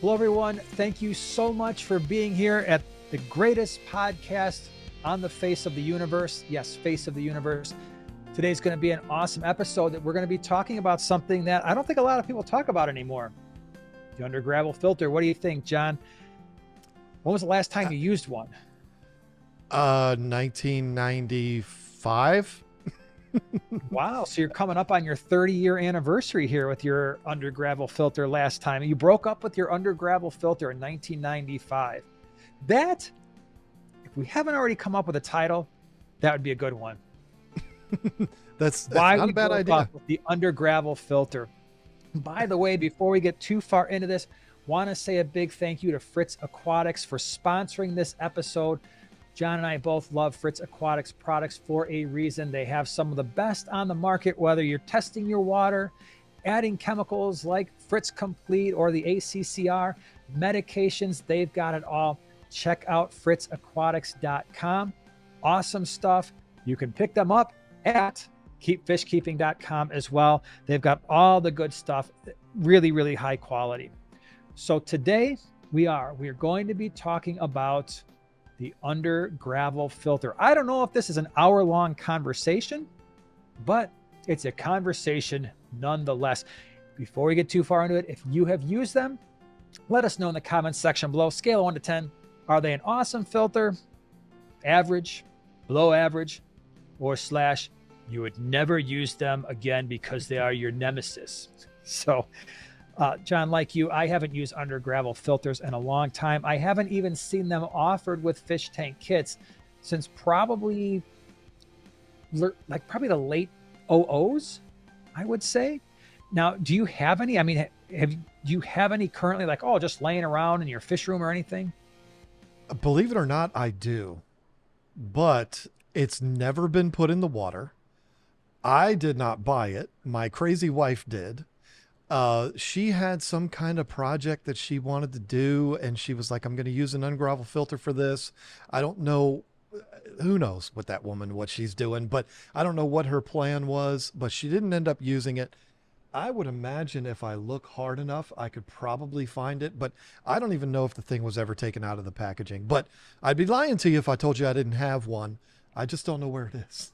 Hello, everyone. Thank you so much for being here at the greatest podcast on the face of the universe. Yes, face of the universe. Today's going to be an awesome episode that we're going to be talking about something that I don't think a lot of people talk about anymore. The under gravel filter. What do you think, John? When was the last time you used one? 1995. Wow. So you're coming up on your 30-year anniversary here with your under gravel filter last time. You broke up with your under gravel filter in 1995. That, if we haven't already come up with a title, that would be a good one. That's Why not we a bad broke idea. up with the under gravel filter. By the way, before we get too far into this, want to say a big thank you to Fritz Aquatics for sponsoring this episode. John and I both love Fritz Aquatics products for a reason. They have some of the best on the market, whether you're testing your water, adding chemicals like Fritz Complete or the ACCR, medications, they've got it all. Check out fritzaquatics.com. Awesome stuff. You can pick them up at keepfishkeeping.com as well. They've got all the good stuff, really, really high quality. So today we are going to be talking about the under gravel filter. I don't know if this is an hour-long conversation, but it's a conversation nonetheless. Before we get too far into it, if you have used them, let us know in the comments section below. Scale of 1 to 10. Are they an awesome filter, average, below average, or slash you would never use them again because they are your nemesis? So John, like you, I haven't used under gravel filters in a long time. I haven't even seen them offered with fish tank kits since probably the late 00s, I would say. Now, do you have any? I mean, do you have any currently, like, just laying around in your fish room or anything? Believe it or not, I do, but it's never been put in the water. I did not buy it. My crazy wife did. She had some kind of project that she wanted to do, and she was like, I'm going to use an ungravel filter for this. I don't know. Who knows what she's doing, but I don't know what her plan was, but she didn't end up using it. I would imagine if I look hard enough, I could probably find it, but I don't even know if the thing was ever taken out of the packaging. But I'd be lying to you if I told you I didn't have one. I just don't know where it is.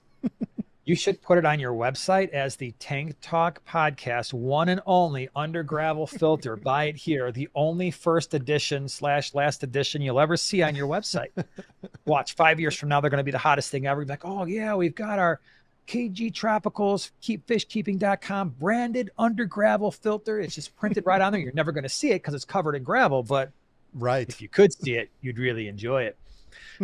You should put it on your website as the Tank Talk Podcast, one and only under gravel filter. Buy it here. The only first edition / last edition you'll ever see on your website. Watch, 5 years from now, they're going to be the hottest thing ever. You'll be like, oh yeah, we've got our KG Tropicals, keepfishkeeping.com branded under gravel filter. It's just printed right on there. You're never going to see it because it's covered in gravel, but right. If you could see it, you'd really enjoy it.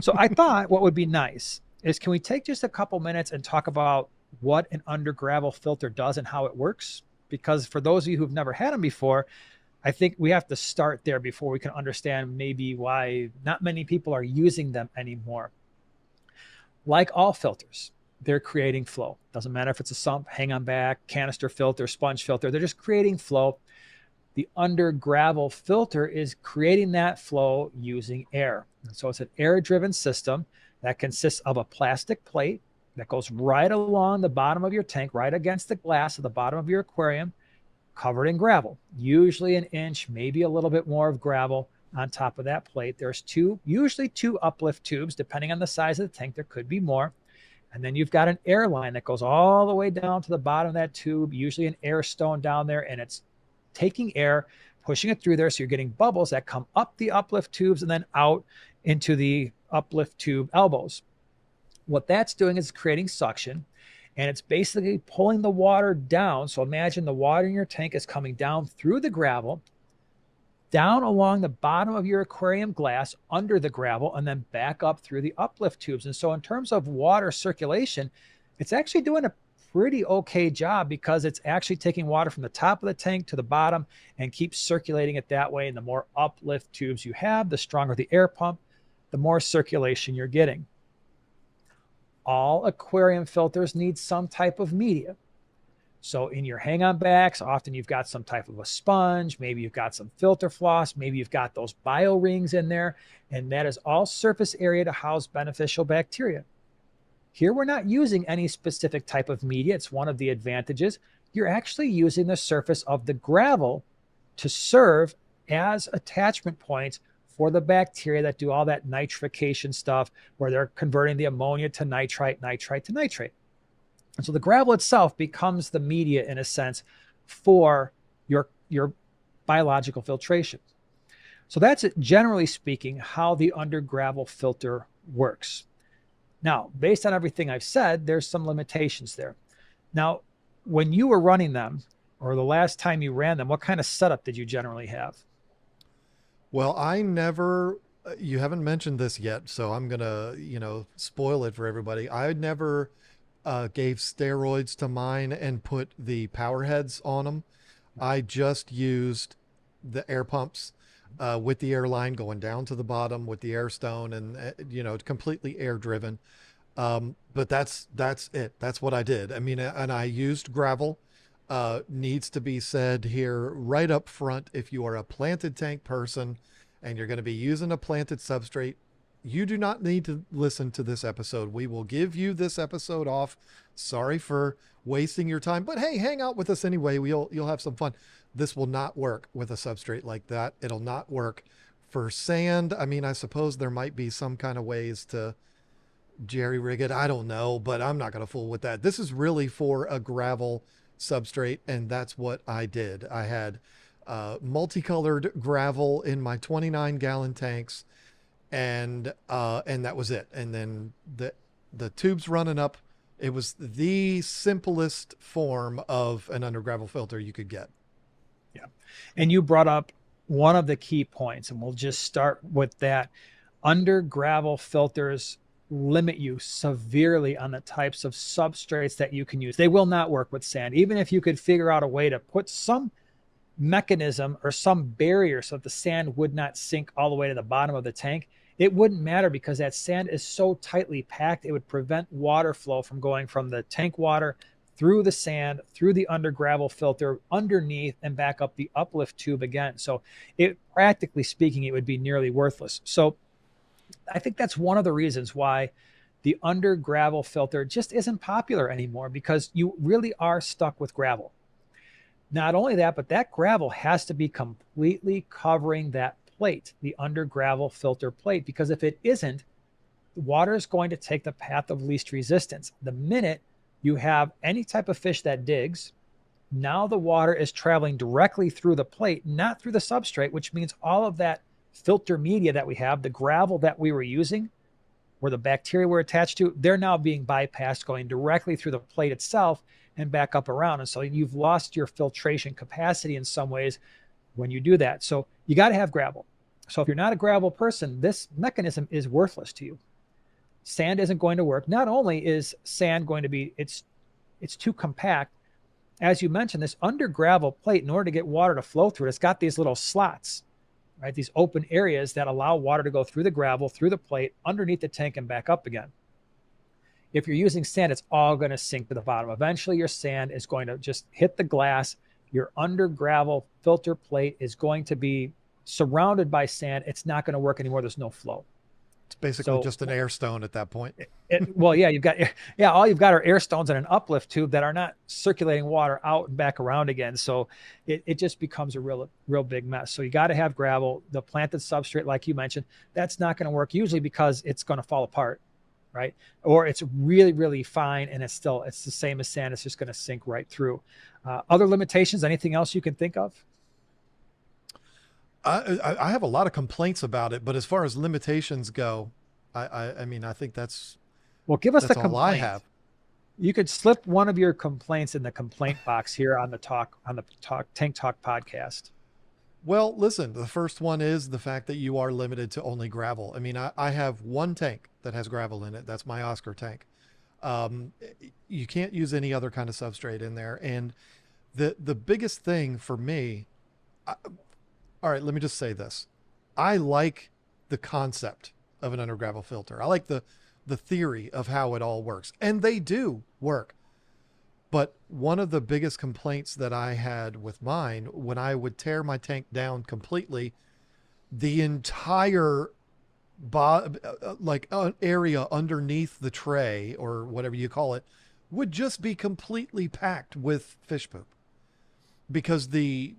So I thought what would be nice is, can we take just a couple minutes and talk about what an under gravel filter does and how it works? Because for those of you who've never had them before, I think we have to start there before we can understand maybe why not many people are using them anymore. Like all filters, they're creating flow. Doesn't matter if it's a sump, hang on back, canister filter, sponge filter, they're just creating flow. The under gravel filter is creating that flow using air. And so it's an air-driven system that consists of a plastic plate that goes right along the bottom of your tank, right against the glass at the bottom of your aquarium, covered in gravel, usually an inch, maybe a little bit more of gravel on top of that plate. There's usually two uplift tubes, depending on the size of the tank. There could be more. And then you've got an air line that goes all the way down to the bottom of that tube, usually an air stone down there, and it's taking air, pushing it through there. So you're getting bubbles that come up the uplift tubes and then out into the uplift tube elbows. What that's doing is creating suction, and it's basically pulling the water down. So imagine the water in your tank is coming down through the gravel, down along the bottom of your aquarium glass, under the gravel, and then back up through the uplift tubes. And so in terms of water circulation, it's actually doing a pretty okay job, because it's actually taking water from the top of the tank to the bottom and keeps circulating it that way. And the more uplift tubes you have, the stronger the air pump, the more circulation you're getting. All aquarium filters need some type of media. So in your hang-on backs, often you've got some type of a sponge, maybe you've got some filter floss, maybe you've got those bio rings in there, and that is all surface area to house beneficial bacteria. Here we're not using any specific type of media. It's one of the advantages. You're actually using the surface of the gravel to serve as attachment points for the bacteria that do all that nitrification stuff, where they're converting the ammonia to nitrite, nitrite to nitrate. And so the gravel itself becomes the media, in a sense, for your biological filtration. So that's it, generally speaking, how the under gravel filter works. Now, based on everything I've said, there's some limitations there. Now, when you were running them, or the last time you ran them, what kind of setup did you generally have? Well, I never, you haven't mentioned this yet, so I'm going to, spoil it for everybody. I never gave steroids to mine and put the power heads on them. I just used the air pumps with the air line going down to the bottom with the air stone and, completely air driven. But that's it. That's what I did. I mean, and I used gravel. Needs to be said here right up front. If you are a planted tank person and you're going to be using a planted substrate, you do not need to listen to this episode. We will give you this episode off. Sorry for wasting your time, but hey, hang out with us anyway. You'll have some fun. This will not work with a substrate like that. It'll not work for sand. I mean, I suppose there might be some kind of ways to jerry rig it. I don't know, but I'm not going to fool with that. This is really for a gravel substrate, and that's what I did. I had multicolored gravel in my 29-gallon tanks, and that was it. And then the tubes running up. It was the simplest form of an under gravel filter you could get. Yeah. And you brought up one of the key points, and we'll just start with that. Under gravel filters limit you severely on the types of substrates that you can use. They will not work with sand. Even if you could figure out a way to put some mechanism or some barrier so that the sand would not sink all the way to the bottom of the tank, it wouldn't matter, because that sand is so tightly packed, it would prevent water flow from going from the tank water through the sand, through the under gravel filter, underneath, and back up the uplift tube again. So it, practically speaking, it would be nearly worthless. So I think that's one of the reasons why the under gravel filter just isn't popular anymore, because you really are stuck with gravel. Not only that, but that gravel has to be completely covering that plate, the under gravel filter plate, because if it isn't, the water is going to take the path of least resistance. The minute you have any type of fish that digs, now the water is traveling directly through the plate, not through the substrate, which means all of that filter media that we have, the gravel that we were using, where the bacteria were attached to, they're now being bypassed, going directly through the plate itself and back up around. And so you've lost your filtration capacity in some ways when you do that. So you got to have gravel. So if you're not a gravel person, this mechanism is worthless to you. Sand isn't going to work. Not only is sand going to be, it's too compact. As you mentioned, this under gravel plate, in order to get water to flow through it, it's got these little slots, right? These open areas that allow water to go through the gravel, through the plate, underneath the tank, and back up again. If you're using sand, it's all going to sink to the bottom. Eventually, your sand is going to just hit the glass. Your under gravel filter plate is going to be surrounded by sand. It's not going to work anymore. There's no flow. It's basically just an air stone at that point. Well, yeah, all you've got are air stones and an uplift tube that are not circulating water out and back around again. So it just becomes a real big mess. So you got to have gravel. The planted substrate, like you mentioned, that's not going to work usually, because it's going to fall apart, right? Or it's really, really fine, and it's the same as sand. It's just going to sink right through. Other limitations, anything else you can think of? I have a lot of complaints about it, but as far as limitations go, I mean, I think that's, well, give us the all I have. You could slip one of your complaints in the complaint box here on the Tank Talk podcast. Well, listen, the first one is the fact that you are limited to only gravel. I mean, I have one tank that has gravel in it. That's my Oscar tank. You can't use any other kind of substrate in there. And the biggest thing for me, all right, let me just say this. I like the concept of an under gravel filter. I like the theory of how it all works, and they do work. But one of the biggest complaints that I had with mine, when I would tear my tank down completely, the entire area underneath the tray, or whatever you call it, would just be completely packed with fish poop. because the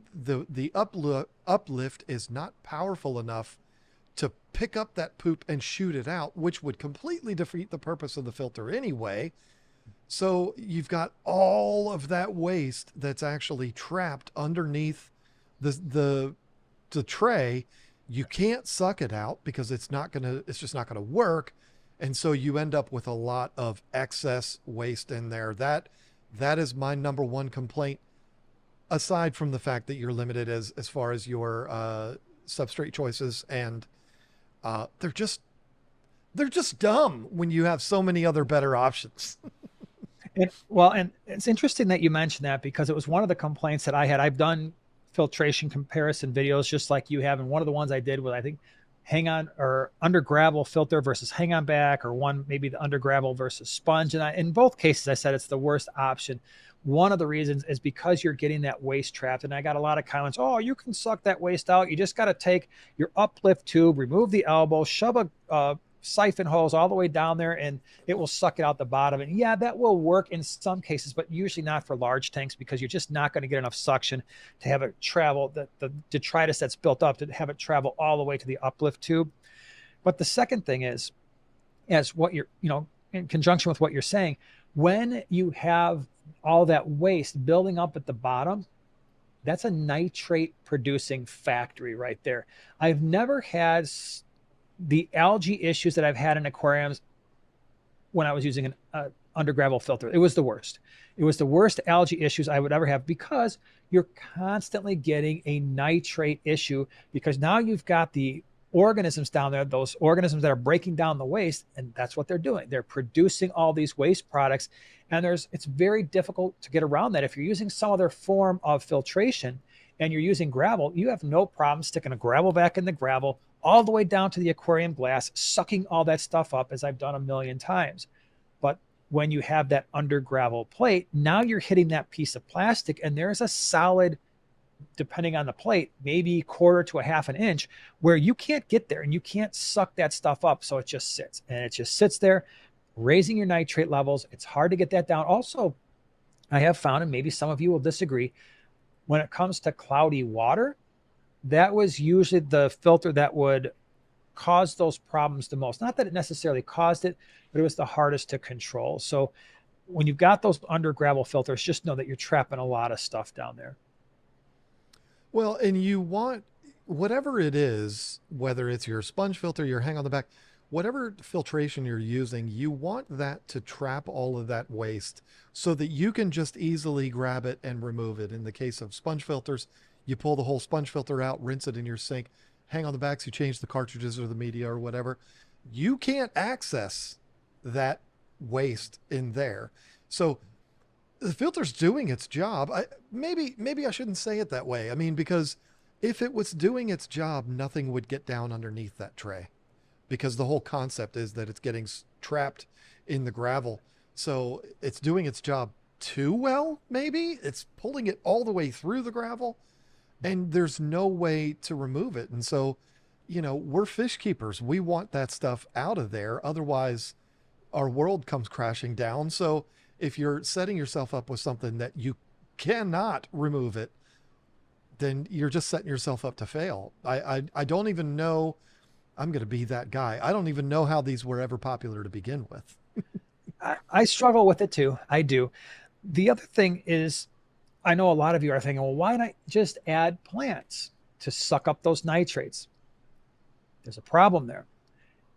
uplift is not powerful enough to pick up that poop and shoot it out, which would completely defeat the purpose of the filter anyway. So you've got all of that waste that's actually trapped underneath the tray. You can't suck it out because it's just not gonna work. And so you end up with a lot of excess waste in there. That is my number one complaint, aside from the fact that you're limited as far as your substrate choices, and they're just dumb when you have so many other better options. And it's interesting that you mentioned that, because it was one of the complaints that I had. I've done filtration comparison videos just like you have. And one of the ones I did was, I think, hang on or under gravel filter versus hang on back, or one maybe the under gravel versus sponge. And in both cases, I said it's the worst option. One of the reasons is because you're getting that waste trapped. And I got a lot of comments, oh, you can suck that waste out. You just got to take your uplift tube, remove the elbow, shove a siphon hose all the way down there, and it will suck it out the bottom. And yeah, that will work in some cases, but usually not for large tanks, because you're just not going to get enough suction to have it travel, the detritus that's built up, to have it travel all the way to the uplift tube. But the second thing is, as what you're, in conjunction with what you're saying, when you have all that waste building up at the bottom, that's a nitrate producing factory right there. I've never had the algae issues that I've had in aquariums when I was using an under gravel filter. It was the worst. It was the worst algae issues I would ever have, because you're constantly getting a nitrate issue, because now you've got the organisms down there, those organisms that are breaking down the waste, and that's what they're doing. They're producing all these waste products, and it's very difficult to get around that. If you're using some other form of filtration and you're using gravel, you have no problem sticking a gravel vac in the gravel all the way down to the aquarium glass, sucking all that stuff up, as I've done a million times. But when you have that under gravel plate, now you're hitting that piece of plastic, and there's a solid, depending on the plate, maybe quarter to a half an inch, where you can't get there and you can't suck that stuff up. So it just sits, and it just sits there, raising your nitrate levels. It's hard to get that down. Also, I have found, and maybe some of you will disagree, when it comes to cloudy water, that was usually the filter that would cause those problems the most. Not that it necessarily caused it, but it was the hardest to control. So when you've got those under gravel filters, just know that you're trapping a lot of stuff down there. Well, and you want whatever it is, whether it's your sponge filter, your hang on the back, whatever filtration you're using, you want that to trap all of that waste so that you can just easily grab it and remove it. In the case of sponge filters, you pull the whole sponge filter out, rinse it in your sink, hang on the backs, you change the cartridges or the media or whatever. You can't access that waste in there. So the filter's doing its job. Maybe I shouldn't say it that way. I mean, because if it was doing its job, nothing would get down underneath that tray, because the whole concept is that it's getting trapped in the gravel. So it's doing its job too well. Maybe it's pulling it all the way through the gravel, and there's no way to remove it. And so, we're fish keepers. We want that stuff out of there. Otherwise, our world comes crashing down. So if you're setting yourself up with something that you cannot remove it, then you're just setting yourself up to fail. I don't even know. I'm going to be that guy. I don't even know how these were ever popular to begin with. I struggle with it too. I do. The other thing is, I know a lot of you are thinking, well, why not just add plants to suck up those nitrates? There's a problem there.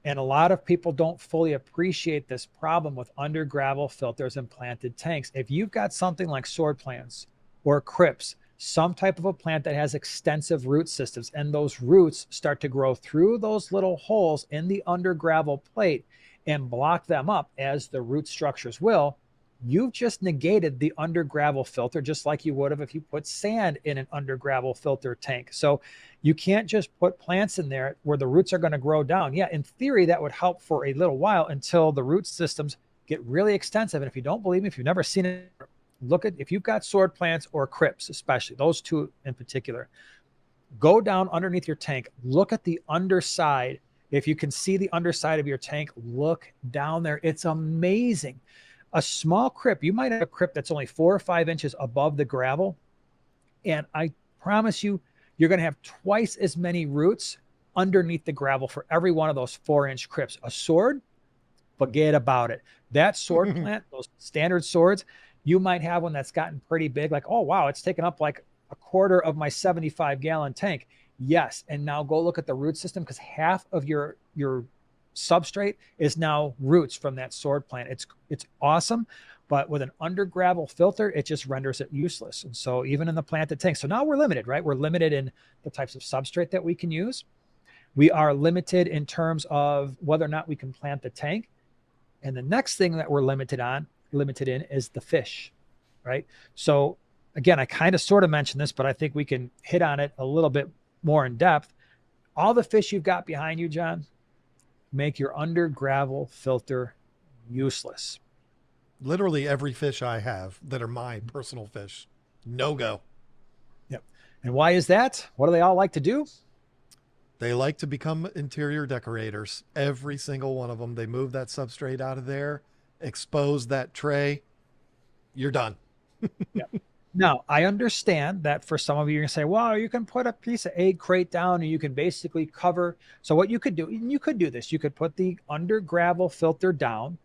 And a lot of people don't fully appreciate this problem with under gravel filters and planted tanks. If you've got something like sword plants or crypts, some type of a plant that has extensive root systems, and those roots start to grow through those little holes in the under gravel plate and block them up, as the root structures will, you've just negated the under gravel filter, just like you would have if you put sand in an under gravel filter tank. So you can't just put plants in there where the roots are going to grow down. Yeah, in theory, that would help for a little while until the root systems get really extensive. And if you don't believe me, if you've never seen it, look at, if you've got sword plants or crypts, especially those two in particular, go down underneath your tank, look at the underside. If you can see the underside of your tank, look down there. It's amazing. A small crypt, you might have a crypt that's only 4 or 5 inches above the gravel. And I promise you, you're going to have twice as many roots underneath the gravel for every one of those 4-inch crypts. A sword, forget about it. That sword plant, those standard swords, you might have one that's gotten pretty big, like, oh, wow, it's taken up like a quarter of my 75-gallon tank. Yes. And now go look at the root system, because half of your substrate is now roots from that sword plant. It's awesome. But with an under gravel filter, it just renders it useless. And so even in the planted tank, so now we're limited, right? We're limited in the types of substrate that we can use. We are limited in terms of whether or not we can plant the tank. And the next thing that we're limited in is the fish, right? So again, I kind of sort of mentioned this, but I think we can hit on it a little bit more in depth. All the fish you've got behind you, John, make your under gravel filter useless. Literally every fish I have that are my personal fish, no go. Yep. And why is that? What do they all like to do? They like to become interior decorators. Every single one of them. They move that substrate out of there, expose that tray. You're done. Yep. Now, I understand that for some of you, you're going to say, well, you can put a piece of egg crate down and you can basically cover. So what you could do, and you could do this, you could put the under gravel filter down,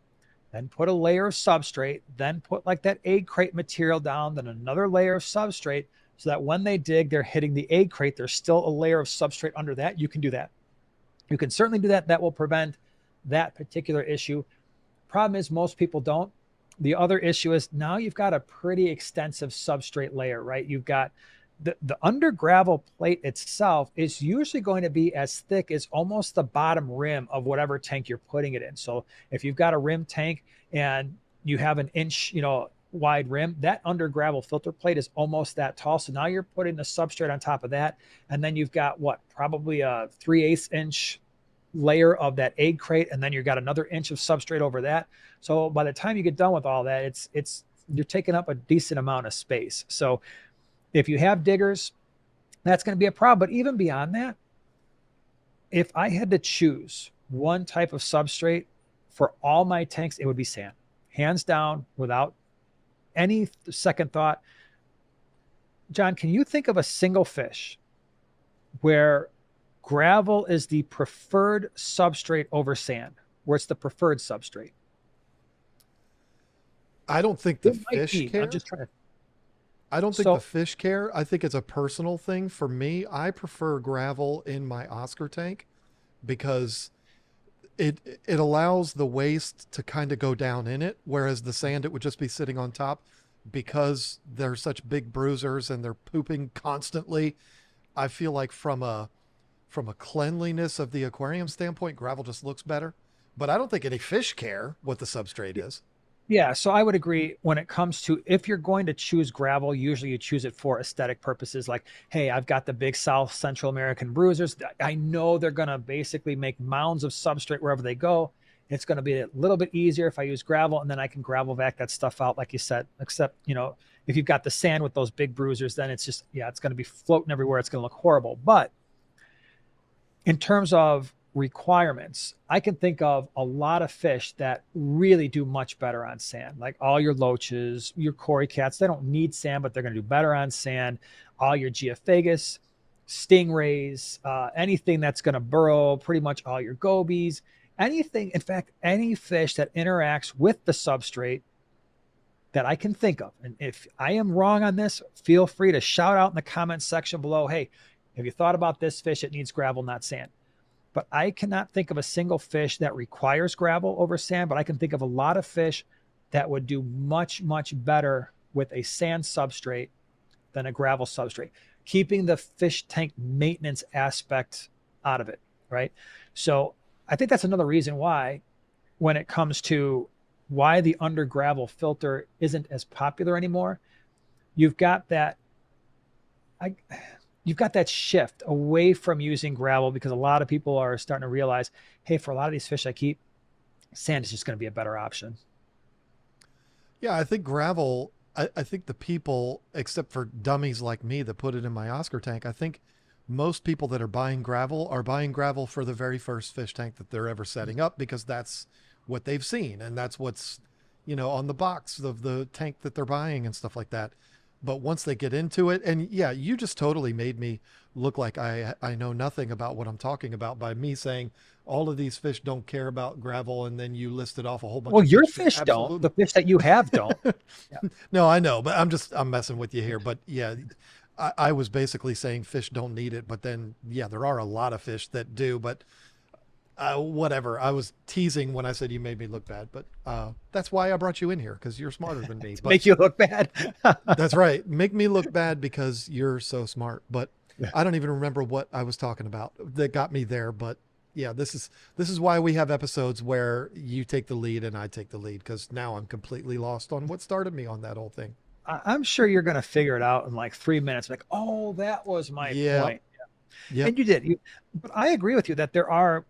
then put a layer of substrate, then put like that egg crate material down, then another layer of substrate, so that when they dig, they're hitting the egg crate. There's still a layer of substrate under that. You can do that. You can certainly do that. That will prevent that particular issue. Problem is, most people don't. The other issue is now you've got a pretty extensive substrate layer, right? You've got the under gravel plate itself is usually going to be as thick as almost the bottom rim of whatever tank you're putting it in. So if you've got a rim tank and you have an inch, wide rim, that under gravel filter plate is almost that tall. So now you're putting the substrate on top of that. And then you've got probably a 3/8 inch layer of that egg crate. And then you've got another inch of substrate over that. So by the time you get done with all that, you're taking up a decent amount of space. So if you have diggers, that's going to be a problem. But even beyond that, if I had to choose one type of substrate for all my tanks, it would be sand. Hands down, without any second thought. John, can you think of a single fish where gravel is the preferred substrate over sand, where it's the preferred substrate? I don't think the fish care. I'm just trying to. I don't think the fish care. I think it's a personal thing. For me, I prefer gravel in my Oscar tank because it allows the waste to kind of go down in it, whereas the sand, it would just be sitting on top. Because they're such big bruisers and they're pooping constantly, I feel like from a cleanliness of the aquarium standpoint, gravel just looks better. But I don't think any fish care what the substrate is. Yeah, so I would agree when it comes to, if you're going to choose gravel, usually you choose it for aesthetic purposes. Like, hey, I've got the big South Central American bruisers. I know they're going to basically make mounds of substrate wherever they go. It's going to be a little bit easier if I use gravel, and then I can gravel vac that stuff out, like you said, except, if you've got the sand with those big bruisers, then it's just, it's going to be floating everywhere. It's going to look horrible. But in terms of requirements, I can think of a lot of fish that really do much better on sand. Like all your loaches, your cory cats, they don't need sand, but they're going to do better on sand. All your geophagus, stingrays, anything that's going to burrow, pretty much all your gobies, anything, in fact, any fish that interacts with the substrate that I can think of. And if I am wrong on this, feel free to shout out in the comments section below, hey, have you thought about this fish? It needs gravel, not sand. But I cannot think of a single fish that requires gravel over sand, but I can think of a lot of fish that would do much, much better with a sand substrate than a gravel substrate, keeping the fish tank maintenance aspect out of it, right? So I think that's another reason why, when it comes to why the under gravel filter isn't as popular anymore, you've got that shift away from using gravel, because a lot of people are starting to realize, hey, for a lot of these fish I keep, sand is just going to be a better option. Yeah, I think gravel, I think the people, except for dummies like me that put it in my Oscar tank, I think most people that are buying gravel for the very first fish tank that they're ever setting up, because that's what they've seen and that's what's, on the box of the tank that they're buying and stuff like that. but once they get into it, and yeah, you just totally made me look like I know nothing about what I'm talking about by me saying all of these fish don't care about gravel, and then you listed off a whole bunch Well, of your fish that fish don't. absolutely. The fish that you have don't. Yeah. No, I know, but I'm messing with you here. But yeah, I was basically saying fish don't need it, but then yeah, there are a lot of fish that do. But whatever, I was teasing when I said you made me look bad, but that's why I brought you in here because you're smarter than me. To But make you look bad. that's right, make me look bad because you're so smart. But Yeah. I don't even remember what I was talking about that got me there. But yeah, this is why we have episodes where you take the lead and I take the lead because now I'm completely lost on what started me on that whole thing. I'm sure you're going to figure it out in like 3 minutes. Like, oh, that was my Yep. point. Yep. And you did. But I agree with you that there are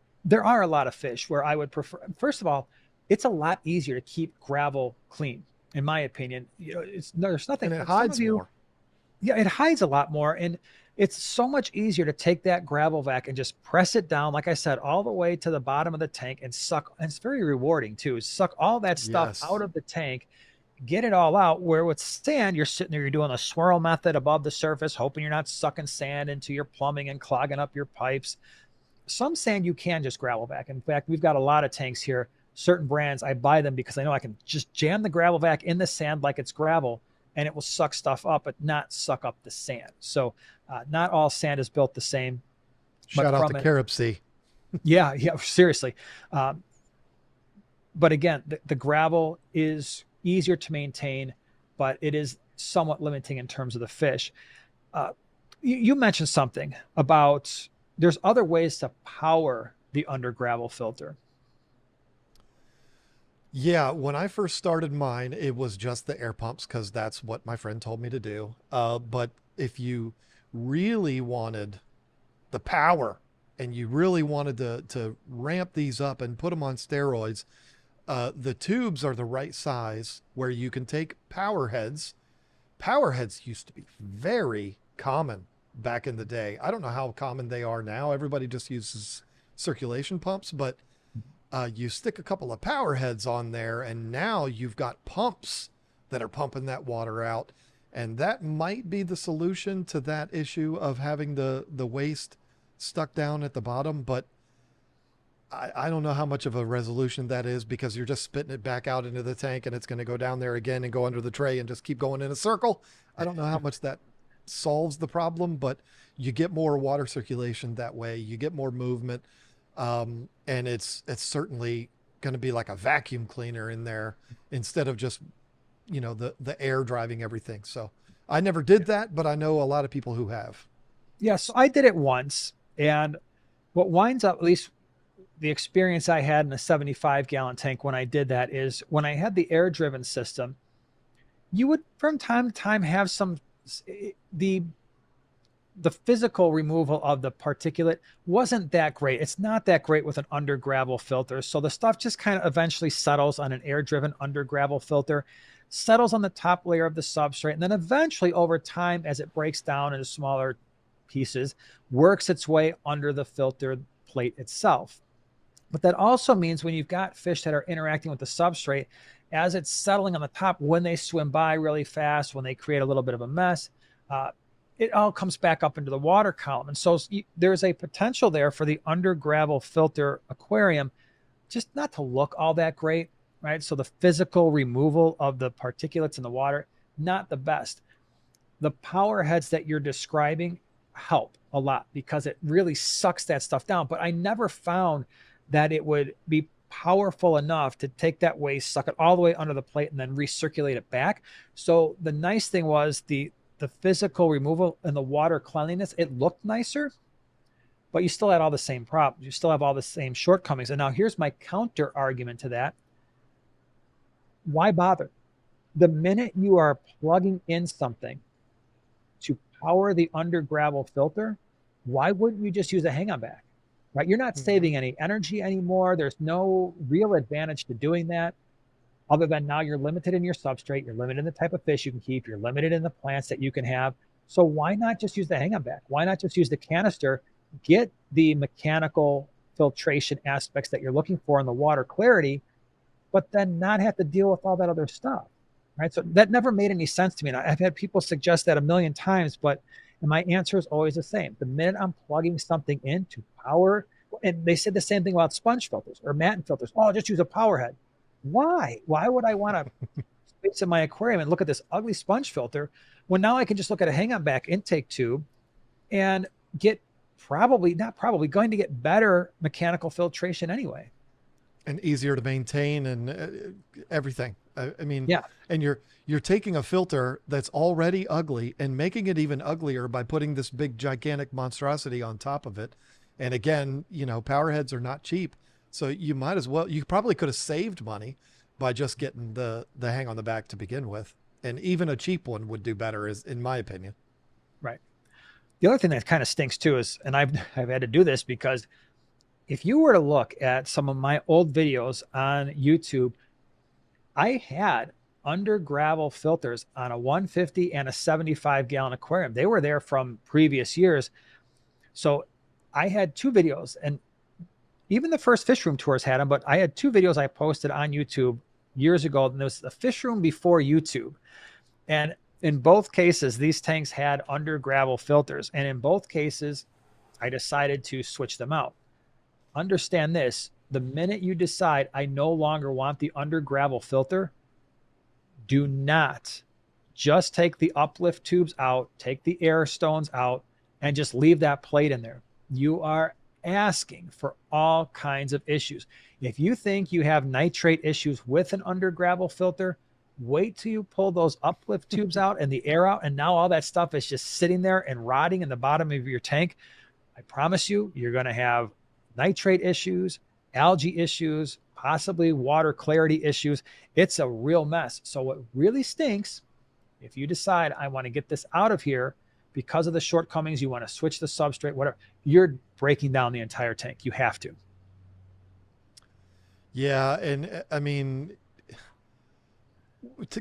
a lot of fish where I would prefer. First of all, it's a lot easier to keep gravel clean, in my opinion. It's no, there's nothing. And it Some of hides you, more. yeah, it hides a lot more, and it's so much easier to take that gravel vac and just press it down, like I said, all the way to the bottom of the tank and suck. And it's very rewarding too. Suck all that stuff Yes. out of the tank, get it all out. Where with sand, you're sitting there, you're doing a swirl method above the surface, hoping you're not sucking sand into your plumbing and clogging up your pipes. Some sand you can just gravel vac. In fact, we've got a lot of tanks here. Certain brands, I buy them because I know I can just jam the gravel vac in the sand like it's gravel and it will suck stuff up, but not suck up the sand. So, not all sand is built the same, but Shout out to from it, Carib Sea. yeah, yeah, seriously. Um, but again, the gravel is easier to maintain, but it is somewhat limiting in terms of the fish. Uh, you mentioned something about there's other ways to power the under gravel filter. Yeah, when I first started mine, it was just the air pumps because that's what my friend told me to do. But if you really wanted the power and you really wanted to ramp these up and put them on steroids, the tubes are the right size where you can take power heads. Power heads used to be very common back in the day. I don't know how common they are now. Everybody just uses circulation pumps, but you stick a couple of power heads on there, and now you've got pumps that are pumping that water out. And that might be the solution to that issue of having the waste stuck down at the bottom. But I don't know how much of a resolution that is because you're just spitting it back out into the tank and it's going to go down there again and go under the tray and just keep going in a circle. I don't know how much that solves the problem, but you get more water circulation that way. You get more movement. And it's certainly going to be like a vacuum cleaner in there instead of just, the air driving everything. So I never did that, but I know a lot of people who have. Yeah, so I did it once, and what winds up, at least the experience I had in a 75-gallon tank when I did that, is when I had the air driven system, you would from time to time have the the physical removal of the particulate wasn't that great. It's not that great with an under gravel filter. So the stuff just kind of eventually settles on an air driven under gravel filter, settles on the top layer of the substrate, and then eventually over time, as it breaks down into smaller pieces, works its way under the filter plate itself. But that also means when you've got fish that are interacting with the substrate, as it's settling on the top, when they swim by really fast, when they create a little bit of a mess, uh, it all comes back up into the water column. And so there's a potential there for the under gravel filter aquarium just not to look all that great, right? So the physical removal of the particulates in the water, not the best. The power heads that you're describing help a lot because it really sucks that stuff down. But I never found that it would be powerful enough to take that waste, suck it all the way under the plate, and then recirculate it back. So the nice thing was the physical removal and the water cleanliness, it looked nicer, but you still had all the same problems. You still have all the same shortcomings. And now here's my counter argument to that. Why bother? The minute you are plugging in something to power the under gravel filter, why wouldn't you just use a hang on back? Right? You're not Mm-hmm. saving any energy anymore. There's no real advantage to doing that, other than now you're limited in your substrate, you're limited in the type of fish you can keep, you're limited in the plants that you can have. So why not just use the hang on back? Why not just use the canister, get the mechanical filtration aspects that you're looking for in the water clarity, but then not have to deal with all that other stuff? right? So that never made any sense to me. And I've had people suggest that a million times, but and my answer is always the same. The minute I'm plugging something in to power, and they said the same thing about sponge filters or matte filters. Oh, just use a power head. Why? Why would I want to space in my aquarium and look at this ugly sponge filter when now I can just look at a hang on back intake tube and get probably, not probably, going to get better mechanical filtration anyway. And easier to maintain and everything. I mean, Yeah. and you're taking a filter that's already ugly and making it even uglier by putting this big gigantic monstrosity on top of it. And again, you know, power heads are not cheap. So you might as well, you probably could have saved money by just getting the hang on the back to begin with. And even a cheap one would do better, is in my opinion. Right. The other thing that kind of stinks too is, and I've had to do this because if you were to look at some of my old videos on YouTube, I had under gravel filters on a 150 and a 75 gallon aquarium. They were there from previous years. So I had two videos, and even the first fish room tours had them, but I had two videos I posted on YouTube years ago. And there was the fish room before YouTube. And in both cases, these tanks had under gravel filters. And in both cases, I decided to switch them out. Understand this: the minute you decide I no longer want the under gravel filter, do not just take the uplift tubes out, take the air stones out, and just leave that plate in there. You are asking for all kinds of issues. If you think you have nitrate issues with an under gravel filter, wait till you pull those uplift tubes out and the air out, and now all that stuff is just sitting there and rotting in the bottom of your tank. I promise you, you're going to have nitrate issues, algae issues, possibly water clarity issues. It's a real mess. So what really stinks, if you decide I want to get this out of here because of the shortcomings, you want to switch the substrate, whatever, you're breaking down the entire tank. You have to. Yeah. And I mean,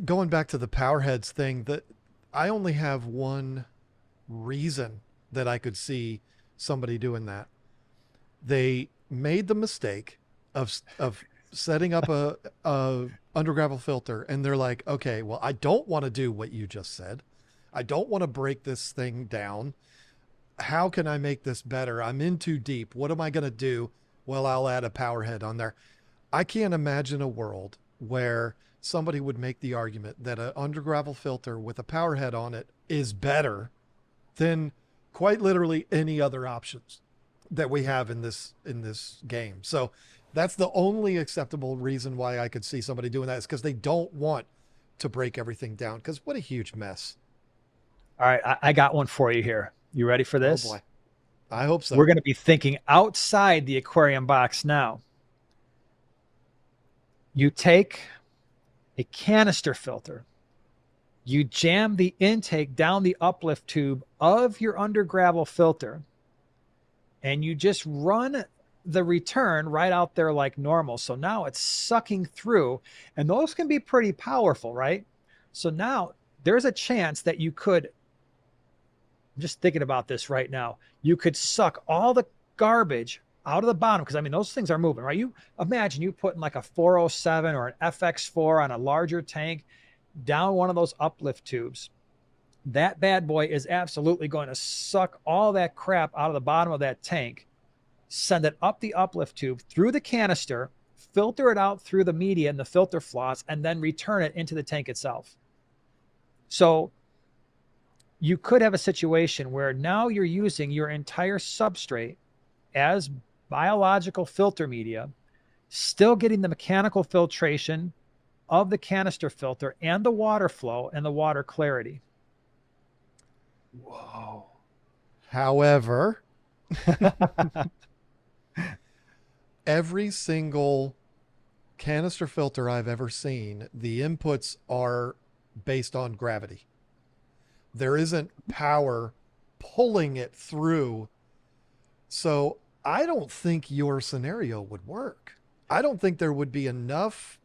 going back to the power heads thing, that I only have one reason that I could see somebody doing that. They made the mistake of setting up a under gravel filter, and they're like, okay, well, I don't want to do what you just said. I don't want to break this thing down. How can I make this better? I'm in too deep. What am I going to do? Well, I'll add a power head on there. I can't imagine a world where somebody would make the argument that an under gravel filter with a power head on it is better than quite literally any other options that we have in this game. So that's the only acceptable reason why I could see somebody doing that, is because they don't want to break everything down, because what a huge mess. All right, I got one for you here. You ready for Oh this? boy. I hope so. We're going to be thinking outside the aquarium box now. You take a canister filter, you jam the intake down the uplift tube of your under gravel filter, and you just run the return right out there like normal. So now it's sucking through, and those can be pretty powerful, right? So now there's a chance that you could, I'm just thinking about this right now, you could suck all the garbage out of the bottom, because I mean, those things are moving, right? You imagine you putting like a 407 or an FX4 on a larger tank down one of those uplift tubes. That bad boy is absolutely going to suck all that crap out of the bottom of that tank, send it up the uplift tube through the canister, filter it out through the media and the filter floss, and then return it into the tank itself. So you could have a situation where now you're using your entire substrate as biological filter media, still getting the mechanical filtration of the canister filter and the water flow and the water clarity. Whoa. However, every single canister filter I've ever seen, the inputs are based on gravity. There isn't power pulling it through. So I don't think your scenario would work. I don't think there would be enough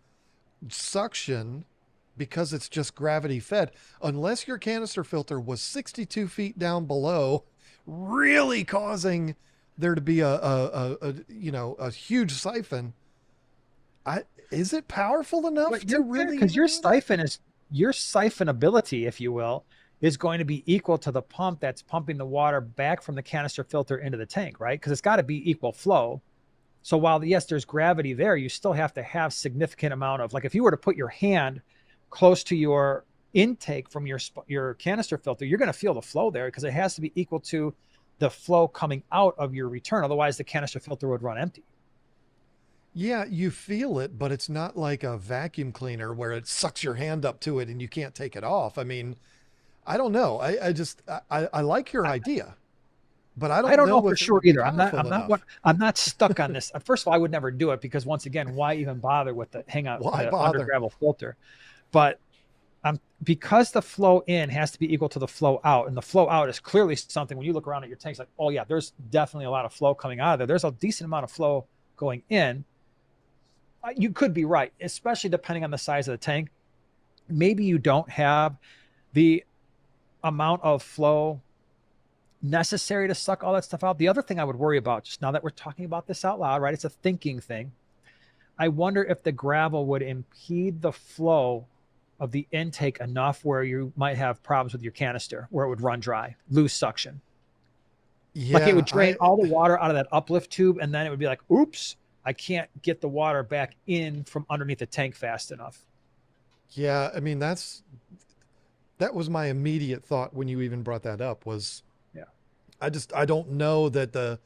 suction, because it's just gravity fed, unless your canister filter was 62 feet down below, really causing there to be a huge siphon. Is it powerful enough to really? Because your siphon is your siphonability, if you will, is going to be equal to the pump that's pumping the water back from the canister filter into the tank, right? Because it's got to be equal flow. So while yes, there's gravity there, you still have to have significant amount of, like, if you were to put your hand close to your intake from your canister filter, you're going to feel the flow there because it has to be equal to the flow coming out of your return. Otherwise, the canister filter would run empty. Yeah, you feel it, but it's not like a vacuum cleaner where it sucks your hand up to it and you can't take it off. I mean, I don't know. I like your idea, but I I don't don't know know for if it sure would be either. I'm not. powerful enough. I'm not stuck on this. First of all, I would never do it because once again, why even bother with Why the under bother? gravel filter? But because the flow in has to be equal to the flow out, and the flow out is clearly something when you look around at your tanks, like, oh yeah, there's definitely a lot of flow coming out of there. There's a decent amount of flow going in. You could be right, especially depending on the size of the tank. Maybe you don't have the amount of flow necessary to suck all that stuff out. The other thing I would worry about, just now that we're talking about this out loud, right? It's a thinking thing. I wonder if the gravel would impede the flow of the intake enough where you might have problems with your canister, where it would run dry, lose suction. Like it would Yeah, drain all the water out of that uplift tube, and then it would be like, oops, I can't get the water back in from underneath the tank fast enough. yeah, I mean that was my immediate thought when you even brought that up was Yeah. I don't know that the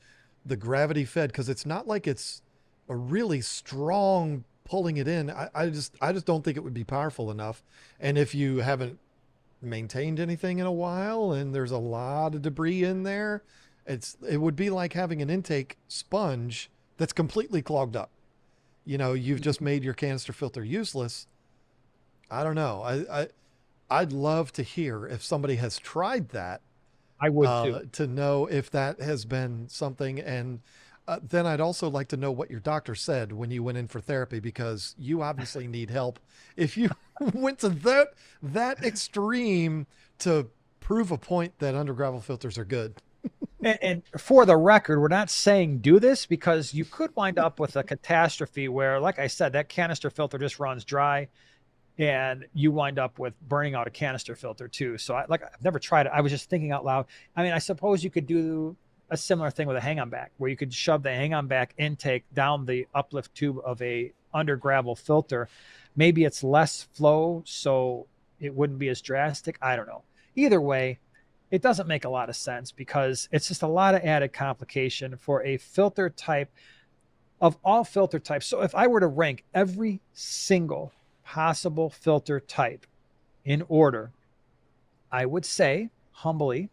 gravity fed because it's not like it's a really strong pulling it in. I just don't think it would be powerful enough. And if you haven't maintained anything in a while and there's a lot of debris in there, it would be like having an intake sponge that's completely clogged up. You know, you've just made your canister filter useless. I don't know. I'd love to hear if somebody has tried that I would too. to know if that has been something. And then I'd also like to know what your doctor said when you went in for therapy, because you obviously need help. If you went to that extreme to prove a point that under gravel filters are good. And for the record, we're not saying do this because you could wind up with a catastrophe where, like I said, that canister filter just runs dry and you wind up with burning out a canister filter too. So I've never tried it. I was just thinking out loud. I mean, I suppose you could do a similar thing with a hang on back where you could shove the hang on back intake down the uplift tube of a under gravel filter. Maybe it's less flow, so it wouldn't be as drastic. I don't know. Either way, it doesn't make a lot of sense because it's just a lot of added complication for a filter type of all filter types. So if I were to rank every single possible filter type in order, I would say humbly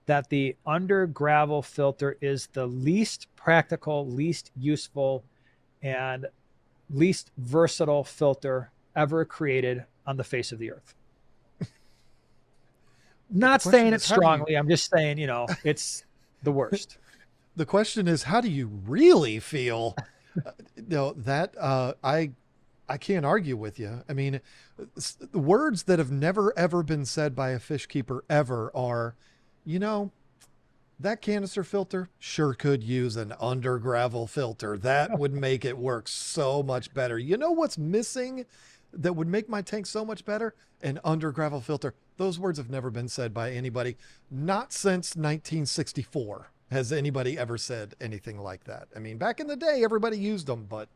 that the under gravel filter is the least practical, least useful, and least versatile filter ever created on the face of the earth. But the Not question saying it is, how do you? strongly. I'm just saying, it's the worst. The question is, how do you really feel? No, that I can't argue with you. I mean, the words that have never ever been said by a fish keeper ever are, you know, that canister filter sure could use an under gravel filter. That would make it work so much better. You know what's missing that would make my tank so much better? An under gravel filter. Those words have never been said by anybody. Not since 1964 has anybody ever said anything like that. I mean, back in the day, everybody used them, but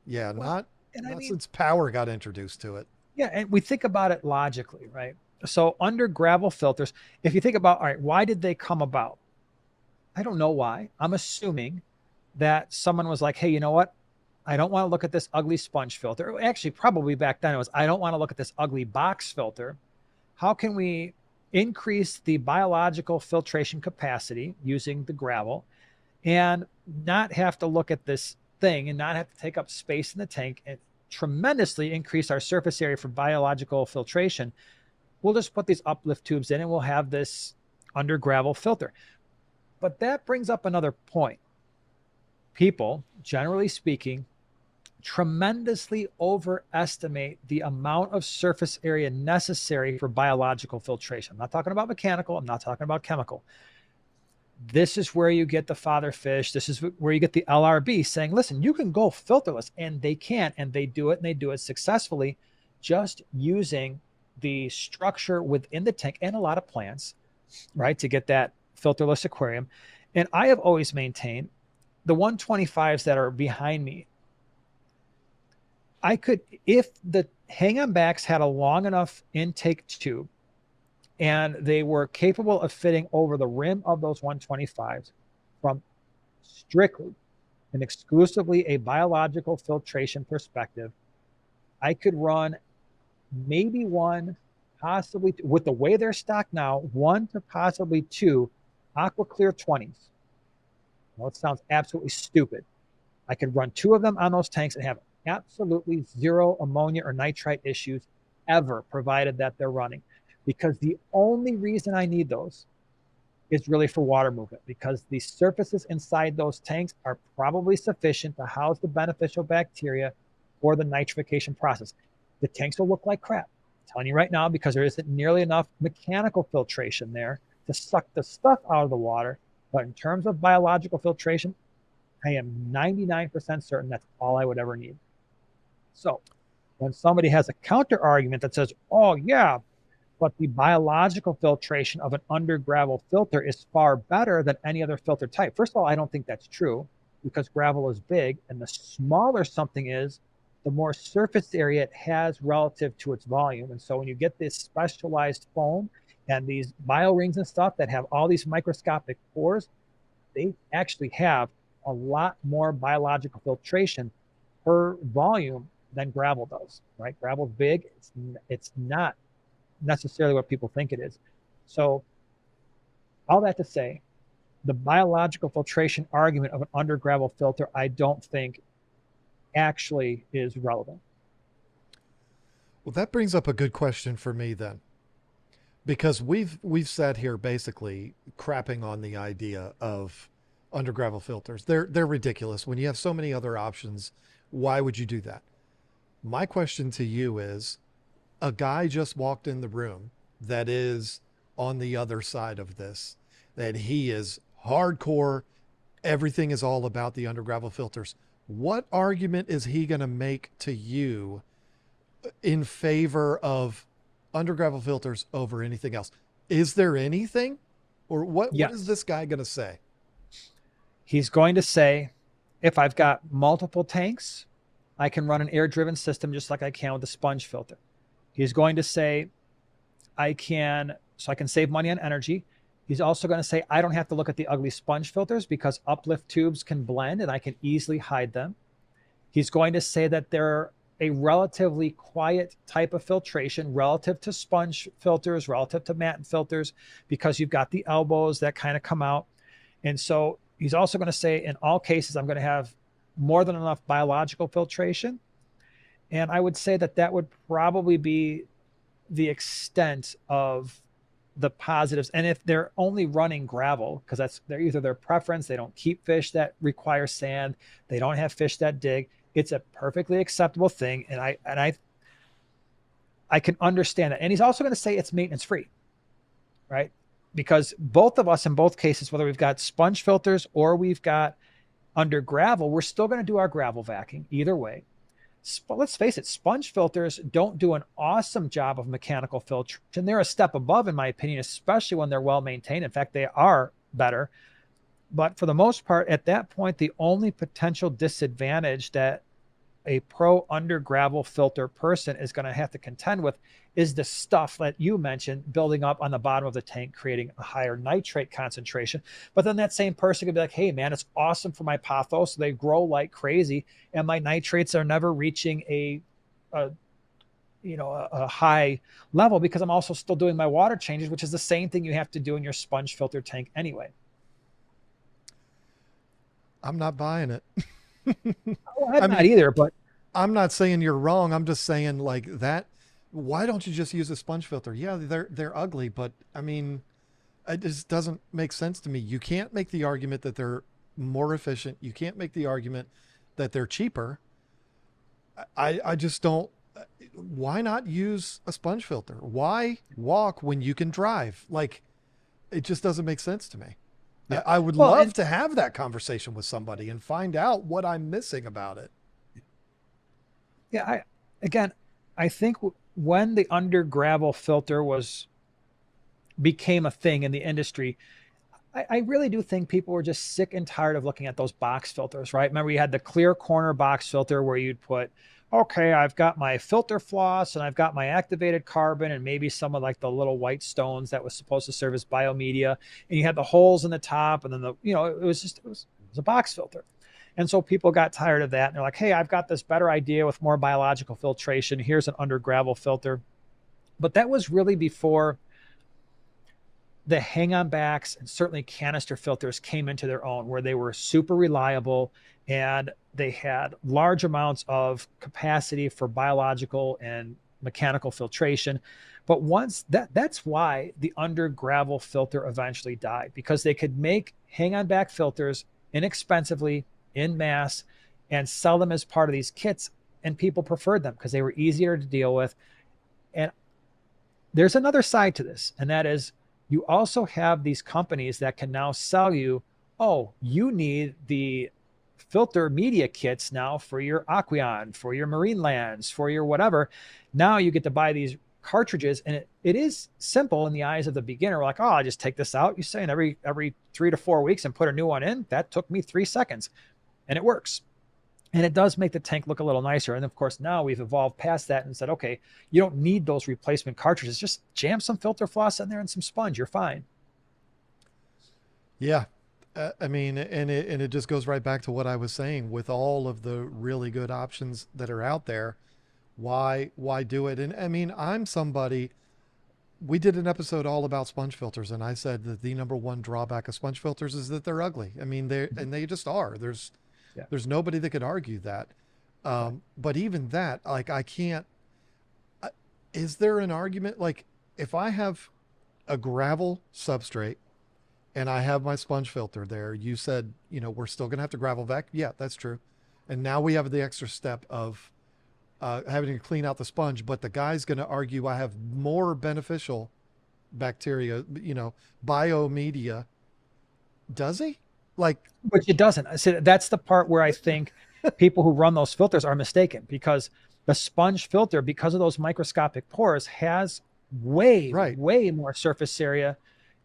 yeah, Well, not and I not mean, since power got introduced to it. yeah, and we think about it logically, right? So under gravel filters, if you think about, all right, why did they come about? I don't know why. I'm assuming that someone was like, hey, you know what? I don't want to look at this ugly sponge filter. Actually, probably back then it was, I don't want to look at this ugly box filter. How can we increase the biological filtration capacity using the gravel and not have to look at this thing and not have to take up space in the tank and tremendously increase our surface area for biological filtration? We'll just put these uplift tubes in and we'll have this under gravel filter. But that brings up another point. People, generally speaking, tremendously overestimate the amount of surface area necessary for biological filtration. I'm not talking about mechanical. I'm not talking about chemical. This is where you get the father fish. This is where you get the LRB saying, listen, you can go filterless. And they can, and they do it, and they do it successfully. just using the structure within the tank and a lot of plants, right, to get that filterless aquarium. And I have always maintained the 125s that are behind me. I could, if the hang on backs had a long enough intake tube and they were capable of fitting over the rim of those 125s from strictly and exclusively a biological filtration perspective, I could run maybe one, possibly two, with the way they're stocked now, one to possibly two aqua clear 20s. Well, it sounds absolutely stupid. I could run two of them on those tanks and have absolutely zero ammonia or nitrite issues ever, provided that they're running. Because the only reason I need those is really for water movement, because the surfaces inside those tanks are probably sufficient to house the beneficial bacteria for the nitrification process. The tanks will look like crap, I'm telling you right now, because there isn't nearly enough mechanical filtration there to suck the stuff out of the water. But in terms of biological filtration, I am 99% certain that's all I would ever need. So when somebody has a counter argument that says, oh, yeah, but the biological filtration of an under gravel filter is far better than any other filter type. First of all, I don't think that's true, because gravel is big, and the smaller something is, the more surface area it has relative to its volume. And so when you get this specialized foam and these bio rings and stuff that have all these microscopic pores, they actually have a lot more biological filtration per volume than gravel does, right? Gravel's big. It's not necessarily what people think it is. So all that to say, the biological filtration argument of an under gravel filter, I don't think actually is relevant. Well, that brings up a good question for me then, because we've sat here basically crapping on the idea of under gravel filters. They're ridiculous. When you have so many other options, why would you do that? My question to you is, a guy just walked in the room that is on the other side of this, that he is hardcore, everything is all about the under gravel filters. What argument is he going to make to you in favor of under gravel filters over anything else? Is there anything? Or what is Yes. this guy going to say? He's going to say, if I've got multiple tanks, I can run an air driven system just like I can with a sponge filter. He's going to say, I can save money on energy. He's also going to say, I don't have to look at the ugly sponge filters because uplift tubes can blend and I can easily hide them. He's going to say that they're a relatively quiet type of filtration relative to sponge filters, relative to matte filters, because you've got the elbows that kind of come out. And so he's also going to say, in all cases, I'm going to have more than enough biological filtration. And I would say that that would probably be the extent of the positives. And if they're only running gravel, because they're either their preference, they don't keep fish that require sand, they don't have fish that dig, it's a perfectly acceptable thing. And I can understand that. And he's also going to say it's maintenance free, right? Because both of us in both cases, whether we've got sponge filters or we've got under gravel, we're still going to do our gravel vacuum either way. Let's face it, sponge filters don't do an awesome job of mechanical filtration. They're a step above, in my opinion, especially when they're well maintained. In fact, they are better. But for the most part, at that point, the only potential disadvantage that a pro under gravel filter person is going to have to contend with is the stuff that you mentioned building up on the bottom of the tank, creating a higher nitrate concentration. But then that same person could be like, hey man, it's awesome for my pothos. So they grow like crazy and my nitrates are never reaching a high level because I'm also still doing my water changes, which is the same thing you have to do in your sponge filter tank anyway. I'm not buying it. I'm not either, but I'm not saying you're wrong. I'm just saying like that. Why don't you just use a sponge filter? Yeah, they're ugly, but I mean, it just doesn't make sense to me. You can't make the argument that they're more efficient. You can't make the argument that they're cheaper. I just don't. Why not use a sponge filter? Why walk when you can drive? Like, it just doesn't make sense to me. Yeah. I would love to have that conversation with somebody and find out what I'm missing about it. Yeah, again, I think when the under gravel filter was became a thing in the industry, I really do think people were just sick and tired of looking at those box filters, right? Remember, you had the clear corner box filter where you'd put, okay, I've got my filter floss and I've got my activated carbon and maybe some of like the little white stones that was supposed to serve as biomedia. And you had the holes in the top, and then it was a box filter. And so people got tired of that. And they're like, hey, I've got this better idea with more biological filtration. Here's an under gravel filter. But that was really before the hang-on backs and certainly canister filters came into their own, where they were super reliable and they had large amounts of capacity for biological and mechanical filtration. But once that's why the under gravel filter eventually died, because they could make hang-on back filters inexpensively in mass and sell them as part of these kits, and people preferred them because they were easier to deal with. And there's another side to this, and that is you also have these companies that can now sell you, oh, you need the filter media kits now for your Aquarium, for your marine lands, for your whatever. Now you get to buy these cartridges, and it is simple in the eyes of the beginner. Like, oh, I just take this out, you say, and every 3 to 4 weeks and put a new one in. That took me 3 seconds, and it works. And it does make the tank look a little nicer. And of course, now we've evolved past that and said, okay, you don't need those replacement cartridges. Just jam some filter floss in there and some sponge. You're fine. Yeah. I mean, and it just goes right back to what I was saying with all of the really good options that are out there. Why do it? And I mean, I'm somebody, we did an episode all about sponge filters, and I said that the number one drawback of sponge filters is that they're ugly. I mean, they just are. Yeah. There's nobody that could argue that. Right. But even that, like, I can't. Is there an argument? Like, if I have a gravel substrate and I have my sponge filter there, you said, we're still going to have to gravel vac. Yeah, that's true. And now we have the extra step of having to clean out the sponge. But the guy's going to argue I have more beneficial bacteria, biomedia. Does he? Like, Which it doesn't. I said that's the part where I think people who run those filters are mistaken, because the sponge filter, because of those microscopic pores, has way, right. way more surface area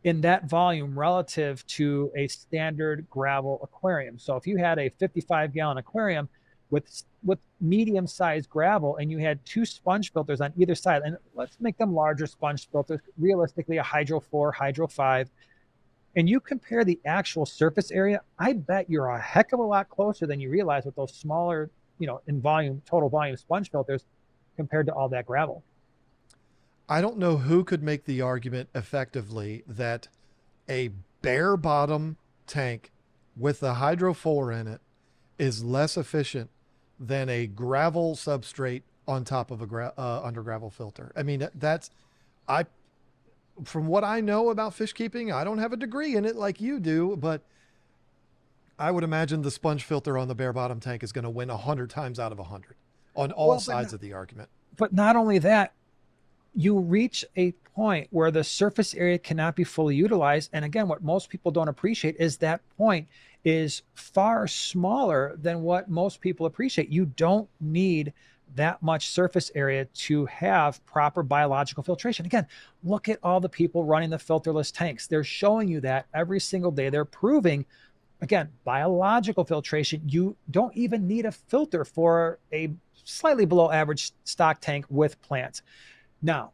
in that volume relative to a standard gravel aquarium. So if you had a 55-gallon aquarium with medium sized gravel and you had two sponge filters on either side, and let's make them larger sponge filters, realistically a Hydro 4, Hydro 5, and you compare the actual surface area, I bet you're a heck of a lot closer than you realize with those smaller, in volume, total volume sponge filters compared to all that gravel. I don't know who could make the argument effectively that a bare bottom tank with the Hydro 4 in it is less efficient than a gravel substrate on top of a under gravel filter. I mean, I from what I know about fish keeping, I don't have a degree in it like you do, but I would imagine the sponge filter on the bare bottom tank is going to win 100 times out of 100 on all Well, sides of the argument. but not only that, you reach a point where the surface area cannot be fully utilized. And again, what most people don't appreciate is that point is far smaller than what most people appreciate. You don't need that much surface area to have proper biological filtration. Again, look at all the people running the filterless tanks. They're showing you that every single day. They're proving, again, biological filtration. You don't even need a filter for a slightly below average stock tank with plants. Now,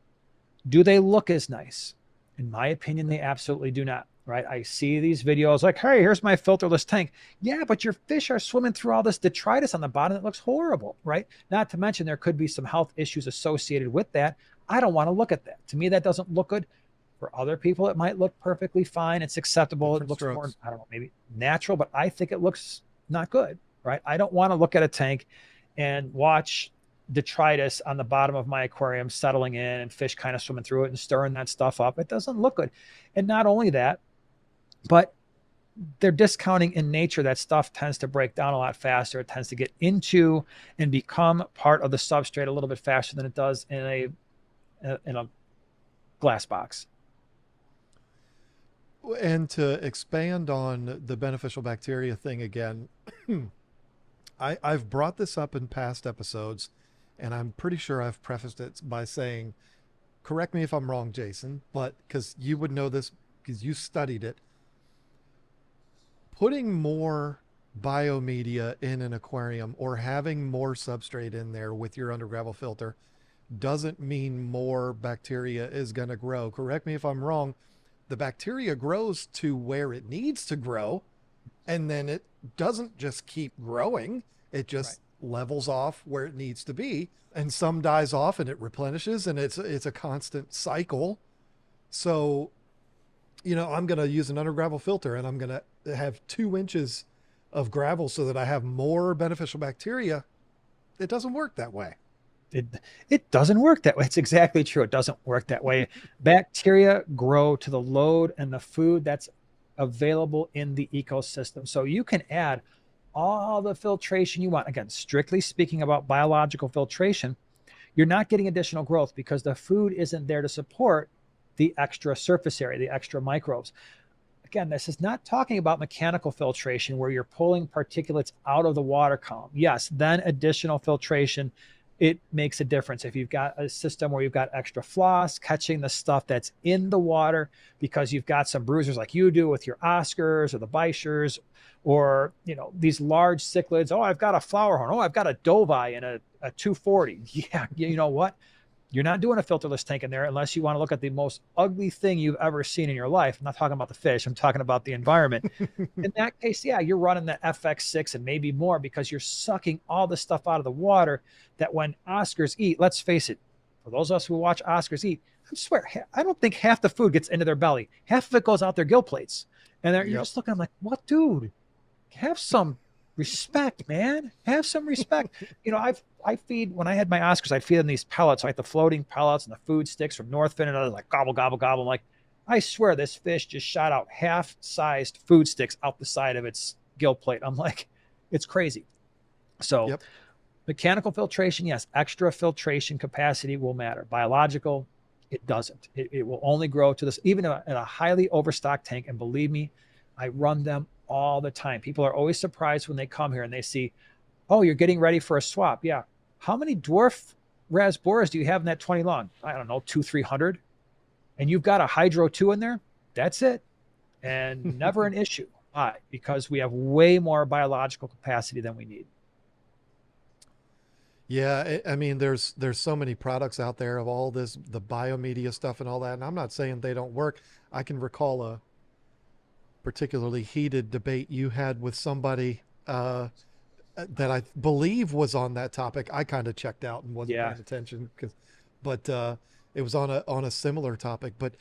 do they look as nice? In my opinion, they absolutely do not, right? I see these videos like, hey, here's my filterless tank. Yeah, but your fish are swimming through all this detritus on the bottom that looks horrible, right? Not to mention there could be some health issues associated with that. I don't want to look at that. To me, that doesn't look good. For other people, it might look perfectly fine. It's acceptable. Different It looks more, strokes. I don't know, maybe natural, but I think it looks not good, right? I don't want to look at a tank and watch detritus on the bottom of my aquarium settling in and fish kind of swimming through it and stirring that stuff up. It doesn't look good. And not only that, but they're discounting in nature that stuff tends to break down a lot faster. It tends to get into and become part of the substrate a little bit faster than it does in a glass box. And to expand on the beneficial bacteria thing again, I've brought this up in past episodes, And I'm pretty sure I've prefaced it by saying, correct me if I'm wrong, Jason, but because you would know this because you studied it, putting more biomedia in an aquarium or having more substrate in there with your under gravel filter doesn't mean more bacteria is going to grow. Correct me if I'm wrong. The bacteria grows to where it needs to grow, and then it doesn't just keep growing. It Right. just levels off where it needs to be, and some dies off and it replenishes, and it's a constant cycle. So, I'm going to use an under gravel filter, and I'm going to have 2 inches of gravel so that I have more beneficial bacteria. It doesn't work that way. It it doesn't work that way. It's exactly true. It doesn't work that way. Bacteria grow to the load and the food that's available in the ecosystem. So you can add all the filtration you want. Again, strictly speaking about biological filtration, you're not getting additional growth because the food isn't there to support the extra surface area, the extra microbes. Again, this is not talking about mechanical filtration where you're pulling particulates out of the water column. Yes, then additional filtration, it makes a difference. If you've got a system where you've got extra floss catching the stuff that's in the water because you've got some bruisers like you do with your Oscars or the Bichers, or these large cichlids. Oh, I've got a flower horn. Oh, I've got a Dovi and a 240. Yeah, you know what? You're not doing a filterless tank in there unless you want to look at the most ugly thing you've ever seen in your life. I'm not talking about the fish. I'm talking about the environment. In that case, yeah, you're running the FX6 and maybe more because you're sucking all the stuff out of the water that when Oscars eat, let's face it, for those of us who watch Oscars eat, I swear, I don't think half the food gets into their belly. Half of it goes out their gill plates. And you're Yep. just looking, I'm like, what, dude? Have some respect, man. Have some respect. I feed when I had my Oscars, I'd feed them these pellets, like the floating pellets and the food sticks from Northfin, and I was like gobble, gobble, gobble. I'm like, I swear this fish just shot out half-sized food sticks out the side of its gill plate. I'm like, it's crazy. So Yep. mechanical filtration, yes, extra filtration capacity will matter. Biological, it doesn't. It will only grow to this, even in a highly overstocked tank. And believe me, I run them all the time. People are always surprised when they come here and they see, oh, you're getting ready for a swap. Yeah. How many dwarf rasboras do you have in that 20 long? I don't know, 300. And you've got a hydro 2 in there. That's it. And never an issue. Why? Because we have way more biological capacity than we need. Yeah, I mean, there's so many products out there of all this, the biomedia stuff and all that, and I'm not saying they don't work. I can recall a particularly heated debate you had with somebody that I believe was on that topic. I kind of checked out and wasn't Yeah. paying attention but it was on a similar topic. But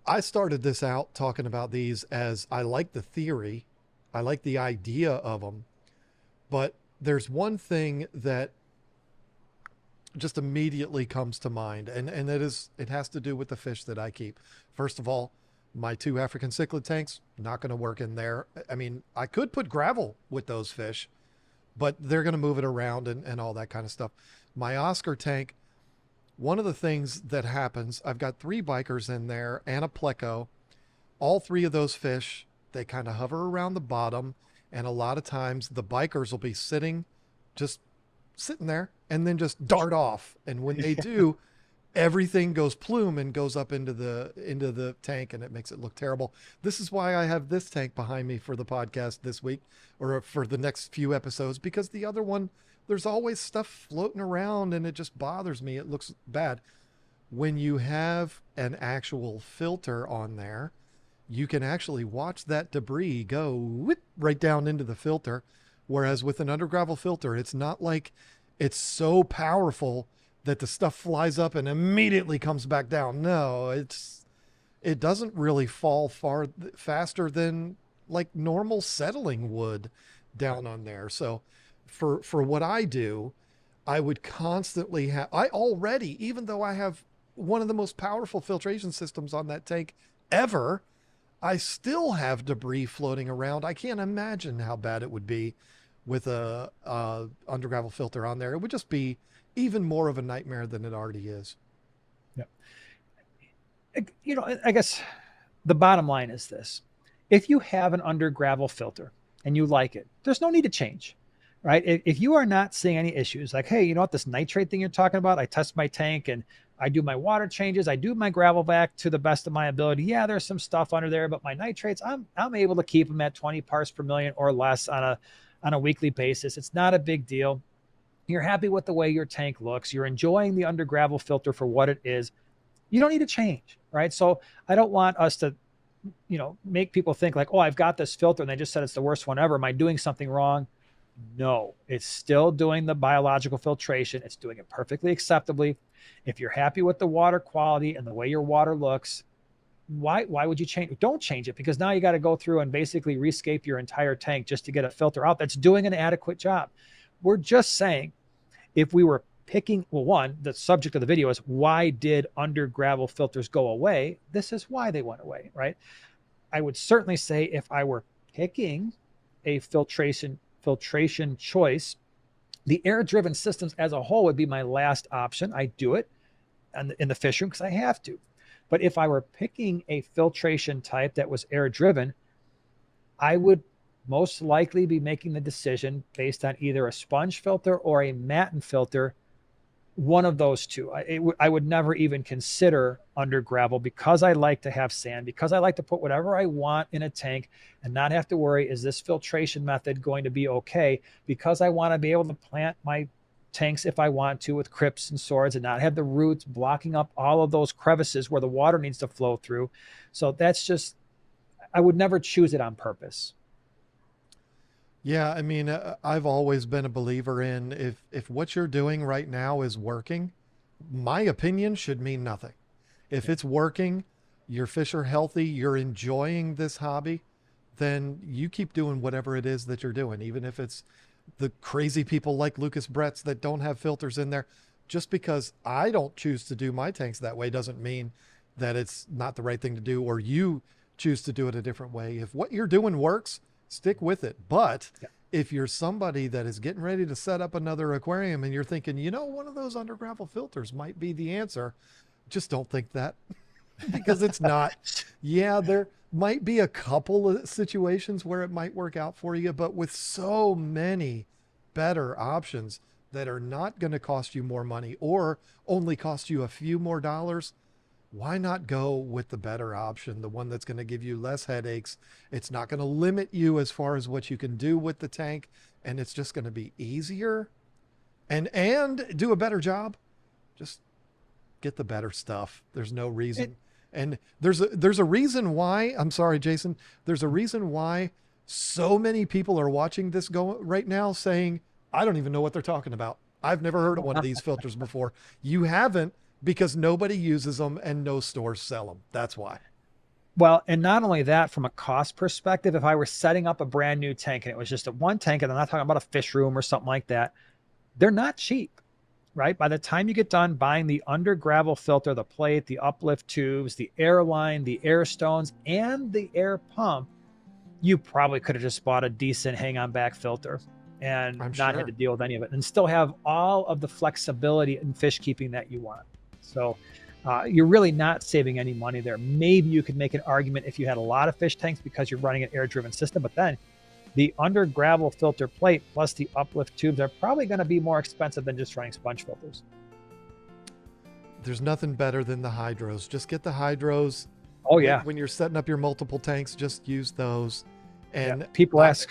I started this out talking about these as I like the theory, I like the idea of them, but there's one thing that just immediately comes to mind, and it has to do with the fish that I keep. First of all, my 2 African cichlid tanks not going to work in there. I mean, I could put gravel with those fish, but they're going to move it around and all that kind of stuff. My Oscar tank, one of the things that happens, I've got 3 bikers in there and a pleco. All 3 of those fish, they kind of hover around the bottom, and a lot of times the bikers will be just sitting there and then just dart off. And when they do, everything goes plume and goes up into the tank, and it makes it look terrible. This is why I have this tank behind me for the podcast this week, or for the next few episodes, because the other one, there's always stuff floating around and it just bothers me. It looks bad. When you have an actual filter on there, you can actually watch that debris go right down into the filter. Whereas with an under gravel filter, it's not like it's so powerful that the stuff flies up and immediately comes back down. No, it doesn't really fall far faster than like normal settling would down on there. So for what I do, I would constantly have, I already, even though I have one of the most powerful filtration systems on that tank ever, I still have debris floating around. I can't imagine how bad it would be with a under gravel filter on there. It would just be even more of a nightmare than it already is. Yeah. I guess the bottom line is this. If you have an under gravel filter and you like it, there's no need to change. right? If you are not seeing any issues, like, hey, you know what, this nitrate thing you're talking about, I test my tank and I do my water changes, I do my gravel back to the best of my ability. Yeah, there's some stuff under there, but my nitrates, I'm able to keep them at 20 parts per million or less on a weekly basis. It's not a big deal. You're happy with the way your tank looks. You're enjoying the under gravel filter for what it is. You don't need to change, right? So I don't want us to, make people think like, oh, I've got this filter and they just said it's the worst one ever. Am I doing something wrong? No, it's still doing the biological filtration. It's doing it perfectly acceptably. If you're happy with the water quality and the way your water looks, why would you change? Don't change it, because now you got to go through and basically rescape your entire tank just to get a filter out that's doing an adequate job. We're just saying, if we were picking, well, one, the subject of the video is why did under gravel filters go away? This is why they went away, right? I would certainly say if I were picking a filtration choice, the air-driven systems as a whole would be my last option. I do it in the fish room because I have to. But if I were picking a filtration type that was air-driven, I would most likely be making the decision based on either a sponge filter or a matten filter, one of those two. I would never even consider under gravel, because I like to have sand, because I like to put whatever I want in a tank and not have to worry, is this filtration method going to be okay? Because I want to be able to plant my tanks if I want to with crypts and swords and not have the roots blocking up all of those crevices where the water needs to flow through. So that's just, I would never choose it on purpose. Yeah, I mean, I've always been a believer in if what you're doing right now is working, my opinion should mean nothing. If it's working, your fish are healthy, you're enjoying this hobby, then you keep doing whatever it is that you're doing, even if it's the crazy people like Lucas Bretts that don't have filters in there. Just because I don't choose to do my tanks that way doesn't mean that it's not the right thing to do, or you choose to do it a different way. If what you're doing works, stick with it. But Yeah. if you're somebody that is getting ready to set up another aquarium and you're thinking, one of those under gravel filters might be the answer, just don't think that, because it's not. Yeah, there might be a couple of situations where it might work out for you, but with so many better options that are not going to cost you more money or only cost you a few more dollars, why not go with the better option, the one that's going to give you less headaches? It's not going to limit you as far as what you can do with the tank, and it's just going to be easier and do a better job. Just get the better stuff. There's no reason. And there's a reason why, I'm sorry, Jason, there's a reason why so many people are watching this go right now saying, I don't even know what they're talking about. I've never heard of one of these filters before. You haven't, because nobody uses them and no stores sell them. That's why. Well, and not only that, from a cost perspective, if I were setting up a brand new tank and it was just a one tank, and I'm not talking about a fish room or something like that, they're not cheap, right? By the time you get done buying the under gravel filter, the plate, the uplift tubes, the air line, the air stones, and the air pump, you probably could have just bought a decent hang on back filter and I'm not sure. had to deal with any of it and still have all of the flexibility in fish keeping that you want. So you're really not saving any money there. Maybe you could make an argument if you had a lot of fish tanks because you're running an air driven system, but then the under gravel filter plate plus the uplift tubes are probably going to be more expensive than just running sponge filters. There's nothing better than the hydros. Just get the hydros. Oh yeah. When you're setting up your multiple tanks, just use those. And yeah. People ask,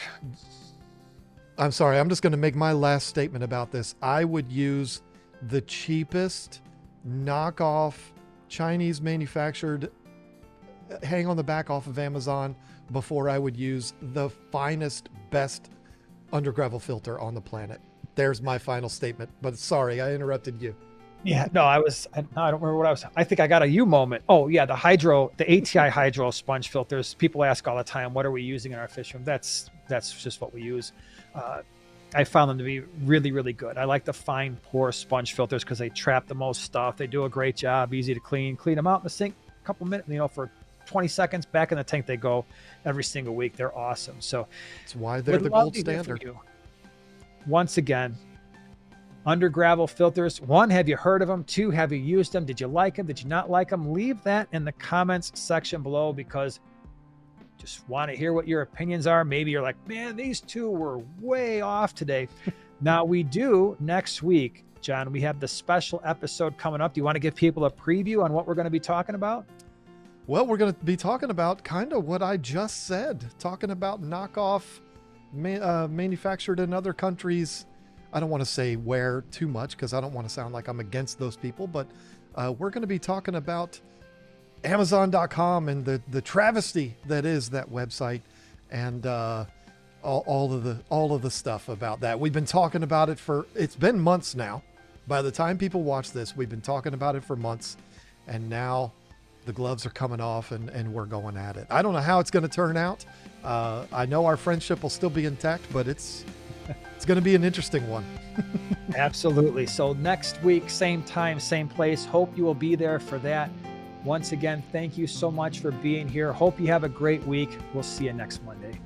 I'm sorry, I'm just going to make my last statement about this. I would use the cheapest knockoff Chinese manufactured hang on the back off of Amazon before I would use the finest, best under gravel filter on the planet. There's my final statement, but sorry, I interrupted you. yeah, no, I don't remember what I think I got a you moment. Oh yeah. The ATI hydro sponge filters. People ask all the time, what are we using in our fish room? That's just what we use. I found them to be really, really good. I like the fine pore sponge filters because they trap the most stuff. They do a great job, easy to clean them out in the sink, a couple minutes, for 20 seconds, back in the tank they go every single week. They're awesome. So that's why they're the gold standard. Once again, under gravel filters. 1, have you heard of them? 2, have you used them? Did you like them? Did you not like them? Leave that in the comments section below, because just want to hear what your opinions are. Maybe you're like, man, these two were way off today. Now we do next week, John, we have the special episode coming up. Do you want to give people a preview on what we're going to be talking about? Well, we're going to be talking about kind of what I just said, talking about knockoff manufactured in other countries. I don't want to say where too much because I don't want to sound like I'm against those people, but we're going to be talking about Amazon.com and the travesty that is that website, and all of the stuff about that. We've been talking about it it's been months now. By the time people watch this, we've been talking about it for months, and now the gloves are coming off and we're going at it. I don't know how it's going to turn out. I know our friendship will still be intact, but it's going to be an interesting one. Absolutely. So next week, same time, same place. Hope you will be there for that. Once again, thank you so much for being here. Hope you have a great week. We'll see you next Monday.